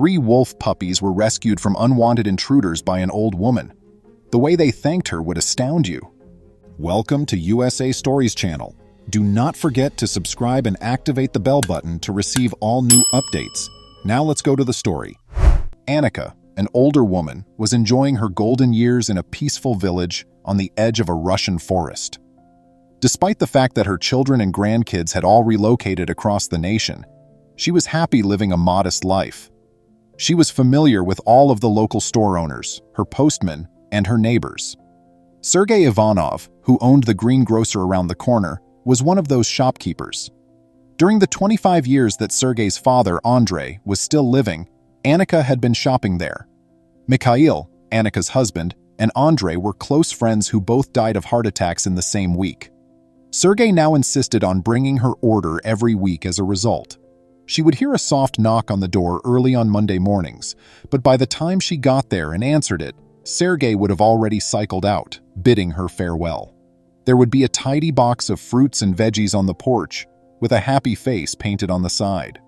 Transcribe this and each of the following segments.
3 wolf puppies were rescued from unwanted intruders by an old woman. The way they thanked her would astound you. Welcome to USA Stories channel. Do not forget to subscribe and activate the bell button to receive all new updates. Now let's go to the story. Annika, an older woman, was enjoying her golden years in a peaceful village on the edge of a Russian forest. Despite the fact that her children and grandkids had all relocated across the nation, she was happy living a modest life. She was familiar with all of the local store owners, her postmen, and her neighbors. Sergei Ivanov, who owned the greengrocer around the corner, was one of those shopkeepers. During the 25 years that Sergei's father, Andrei, was still living, Annika had been shopping there. Mikhail, Annika's husband, and Andrei were close friends who both died of heart attacks in the same week. Sergei now insisted on bringing her order every week as a result. She would hear a soft knock on the door early on Monday mornings, but by the time she got there and answered it, Sergei would have already cycled out, bidding her farewell. There would be a tidy box of fruits and veggies on the porch, with a happy face painted on the side.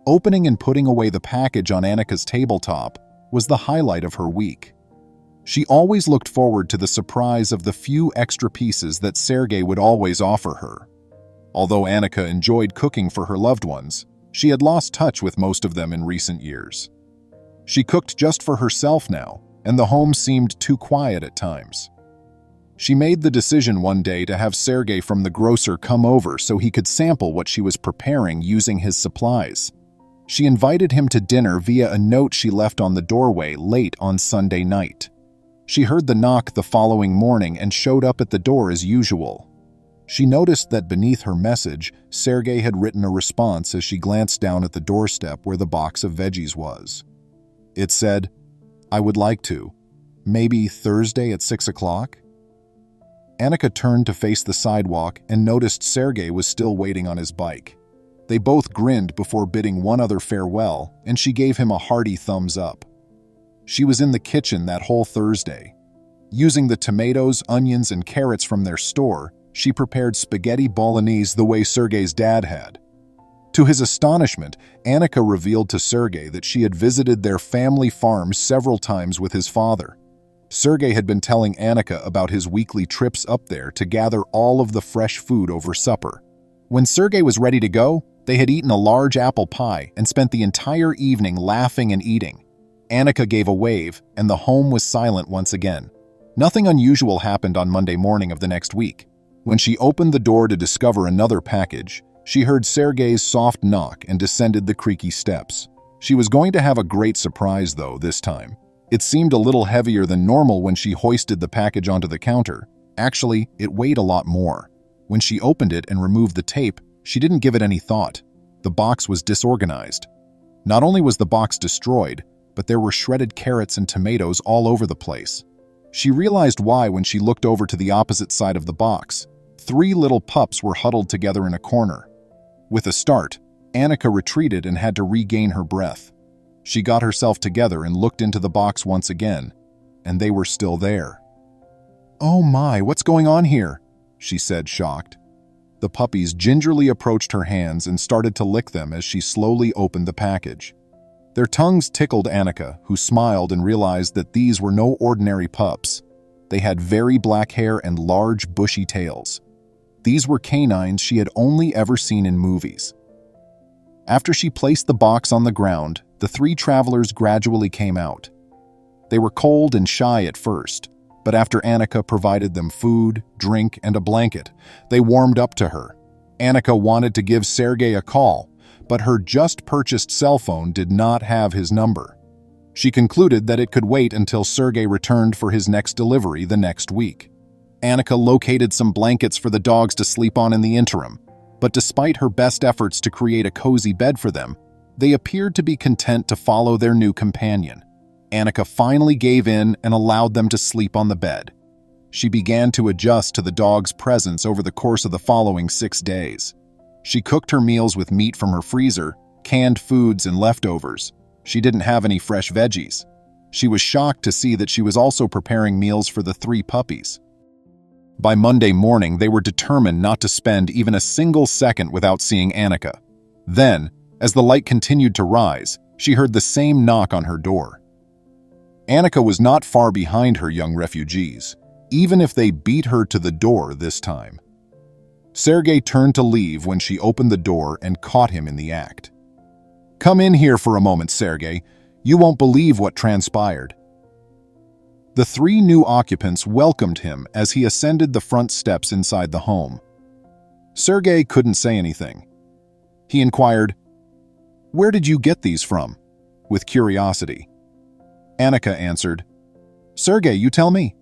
Opening and putting away the package on Annika's tabletop was the highlight of her week. She always looked forward to the surprise of the few extra pieces that Sergei would always offer her. Although Annika enjoyed cooking for her loved ones, she had lost touch with most of them in recent years. She cooked just for herself now, and the home seemed too quiet at times. She made the decision one day to have Sergei from the grocer come over so he could sample what she was preparing using his supplies. She invited him to dinner via a note she left on the doorway late on Sunday night. She heard the knock the following morning and showed up at the door as usual. She noticed that beneath her message, Sergei had written a response as she glanced down at the doorstep where the box of veggies was. It said, "I would like to. Maybe Thursday at 6 o'clock?" Annika turned to face the sidewalk and noticed Sergei was still waiting on his bike. They both grinned before bidding one other farewell, and she gave him a hearty thumbs up. She was in the kitchen that whole Thursday. Using the tomatoes, onions, and carrots from their store, she prepared spaghetti bolognese the way Sergei's dad had. To his astonishment, Annika revealed to Sergei that she had visited their family farm several times with his father. Sergei had been telling Annika about his weekly trips up there to gather all of the fresh food over supper. When Sergei was ready to go, they had eaten a large apple pie and spent the entire evening laughing and eating. Annika gave a wave, and the home was silent once again. Nothing unusual happened on Monday morning of the next week. When she opened the door to discover another package, she heard Sergei's soft knock and descended the creaky steps. She was going to have a great surprise, though, this time. It seemed a little heavier than normal when she hoisted the package onto the counter. Actually, it weighed a lot more. When she opened it and removed the tape, she didn't give it any thought. The box was disorganized. Not only was the box destroyed, but there were shredded carrots and tomatoes all over the place. She realized why when she looked over to the opposite side of the box. 3 little pups were huddled together in a corner. With a start, Annika retreated and had to regain her breath. She got herself together and looked into the box once again, and they were still there. "Oh my, what's going on here?" she said, shocked. The puppies gingerly approached her hands and started to lick them as she slowly opened the package. Their tongues tickled Annika, who smiled and realized that these were no ordinary pups. They had very black hair and large, bushy tails. These were canines she had only ever seen in movies. After she placed the box on the ground, the 3 travelers gradually came out. They were cold and shy at first, but after Annika provided them food, drink, and a blanket, they warmed up to her. Annika wanted to give Sergei a call, but her just-purchased cell phone did not have his number. She concluded that it could wait until Sergei returned for his next delivery the next week. Annika located some blankets for the dogs to sleep on in the interim, but despite her best efforts to create a cozy bed for them, they appeared to be content to follow their new companion. Annika finally gave in and allowed them to sleep on the bed. She began to adjust to the dog's presence over the course of the following 6 days. She cooked her meals with meat from her freezer, canned foods, and leftovers. She didn't have any fresh veggies. She was shocked to see that she was also preparing meals for the 3 puppies. By Monday morning, they were determined not to spend even a single second without seeing Annika. Then, as the light continued to rise, She heard the same knock on her door. Annika was not far behind her young refugees, even if they beat her to the door this time. Sergei turned to leave when she opened the door and caught him in the act. "Come in here for a moment, Sergei. You won't believe what transpired." The three new occupants welcomed him as he ascended the front steps inside the home. Sergei couldn't say anything. He inquired, "Where did you get these from?" with curiosity. Annika answered, "Sergei, you tell me.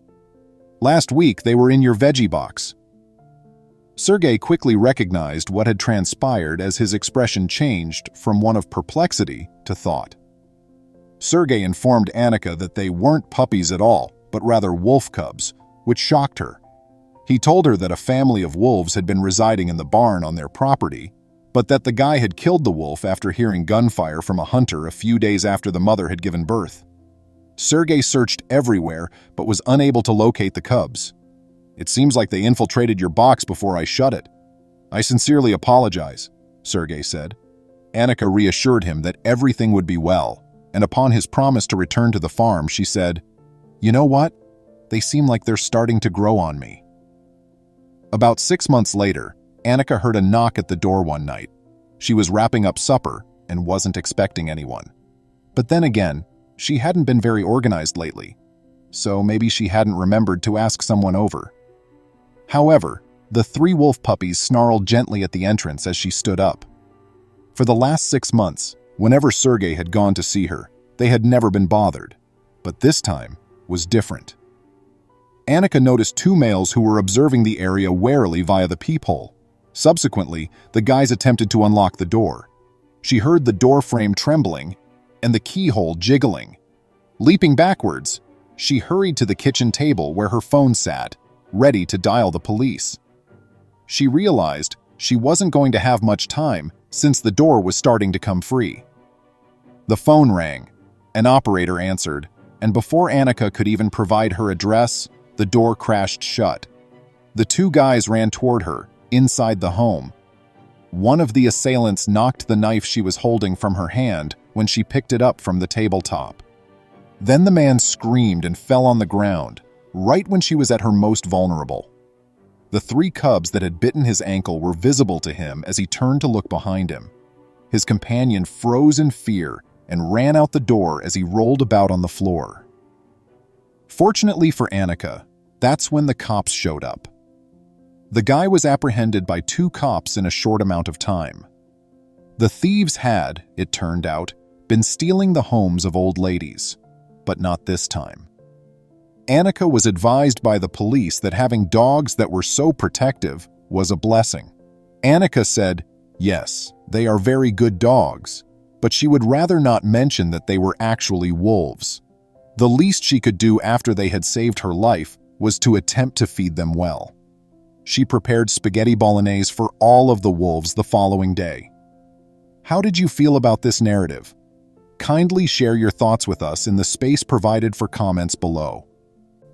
Last week they were in your veggie box." Sergei quickly recognized what had transpired as his expression changed from one of perplexity to thought. Sergei informed Annika that they weren't puppies at all, but rather wolf cubs, which shocked her. He told her that a family of wolves had been residing in the barn on their property, but that the guy had killed the wolf after hearing gunfire from a hunter a few days after the mother had given birth. Sergei searched everywhere, but was unable to locate the cubs. "It seems like they infiltrated your box before I shut it. I sincerely apologize," Sergei said. Annika reassured him that everything would be well, and upon his promise to return to the farm, she said, "You know what? They seem like they're starting to grow on me." About 6 months later, Annika heard a knock at the door one night. She was wrapping up supper and wasn't expecting anyone. But then again, she hadn't been very organized lately, so maybe she hadn't remembered to ask someone over. However, the three wolf puppies snarled gently at the entrance as she stood up. For the last 6 months, whenever Sergei had gone to see her, they had never been bothered, but this time was different. Annika noticed two males who were observing the area warily via the peephole. Subsequently, the guys attempted to unlock the door. She heard the door frame trembling and the keyhole jiggling. Leaping backwards, she hurried to the kitchen table where her phone sat, ready to dial the police. She realized she wasn't going to have much time since the door was starting to come free. The phone rang. An operator answered, and before Annika could even provide her address, the door crashed shut. The two guys ran toward her, inside the home. One of the assailants knocked the knife she was holding from her hand when she picked it up from the tabletop. Then the man screamed and fell on the ground, right when she was at her most vulnerable. The three cubs that had bitten his ankle were visible to him as he turned to look behind him. His companion froze in fear and ran out the door as he rolled about on the floor. Fortunately for Annika, that's when the cops showed up. The guy was apprehended by 2 cops in a short amount of time. The thieves had, it turned out, been stealing the homes of old ladies, but not this time. Annika was advised by the police that having dogs that were so protective was a blessing. Annika said, yes, they are very good dogs, but she would rather not mention that they were actually wolves. The least she could do after they had saved her life was to attempt to feed them well. She prepared spaghetti bolognese for all of the wolves the following day. How did you feel about this narrative? Kindly share your thoughts with us in the space provided for comments below.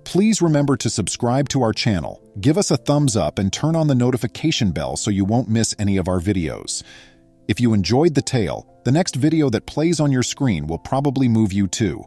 Please remember to subscribe to our channel, give us a thumbs up, and turn on the notification bell so you won't miss any of our videos. If you enjoyed the tale, the next video that plays on your screen will probably move you too.